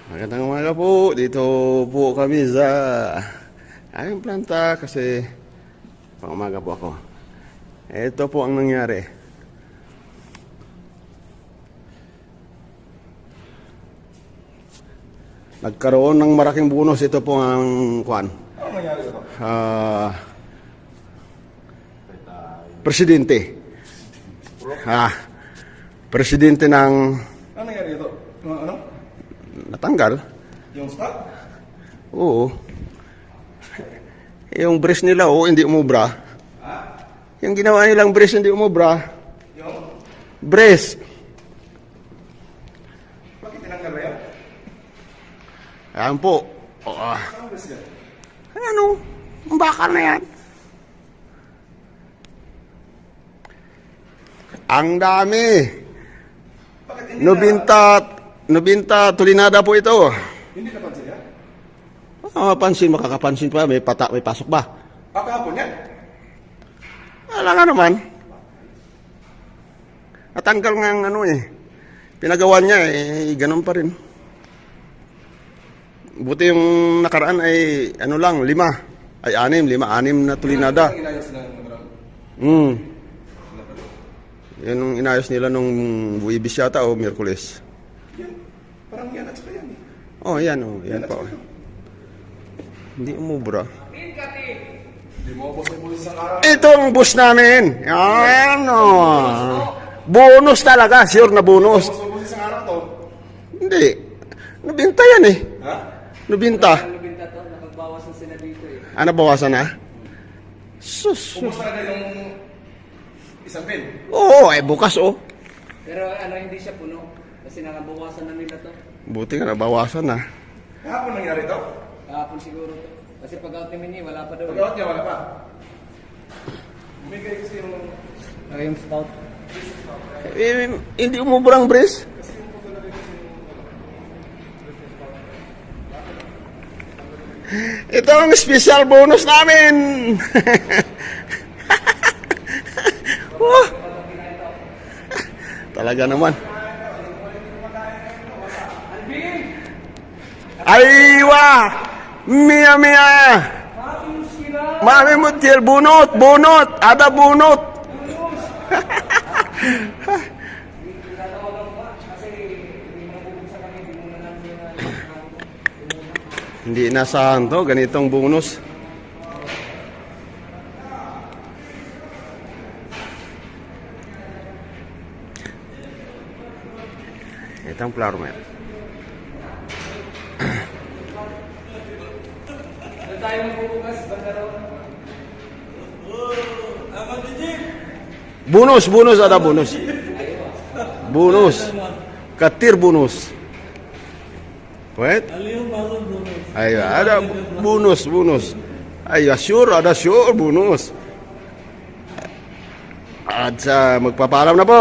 Magandang umaga po. Dito po kami sa aming planta kasi pang umaga po ako. Ito po ang nangyari. Nagkaroon ng malaking bonus. Ito po ang kwan. Ano nangyari ito? Presidente. Presidente ng Ano nangyari ito? Ano? natanggal. Yung stock? Oo. Yung brace nila, hindi umubra. Yung ginawa nilang brace, hindi umubra. Yung? Brace. Bakit tinanggal ba yan? Ayan po. Ano ba siya? Ano? Ang bakal na yan. Ang dami. Bakit hindi Nobinta tulinada po ito. Hindi napansin yan? Mapansin, makakapansin pa. May pasok ba? Kahapon yan? Wala nga naman. Natanggal nga ang pinagawa niya ganun pa rin. Buti yung nakaraan ay 5. Ay 6 na tulinada. Ano inayos na naman? Yan ang inayos nila nung Buwibis yata o Miyerkules. Yan. Parang yan at saka yan eh. Yan pa. Hindi umubra. Hindi mo ubos ng bulis isang araw. Ito ang bus namin. Bonus talaga, sure na bonus. Ubos ng bulis isang araw to. Hindi. Nabinta yan eh. Ha? Nabinta. Nabinta to, nakagbawasan sila dito eh. Ano, bawasan na? Sus. Ubos talaga yung isang bin. Oo, bukas Pero hindi siya puno. Kasi nakabawasan na nila to. Buti nga nabawasan na. Kahapon nangyari ito? Kahapon siguro to. Kasi pag-out ni Mini, wala pa daw. Pag-out niya, wala pa. Bumigay kasi yung... Yung stout. Hindi umubrang brace. Ito ang special bonus namin. Talaga naman. Aywa! Mia! Mami mutil, bunot! Ada bunot! Hindi inasahan to, ganitong bonus. Itong flower mat. Tayo magbubukas, banda raw. Bonus, ada bonus. Bonus. Katir bonus. Wait. Ayo, ada bonus. Ayo, ada sure bonus. At magpapaalam na po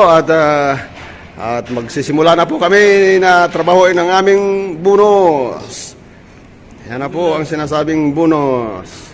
at magsisimula na po kami na trabahoin ang aming bonus. Yan na po ang sinasabing bonus.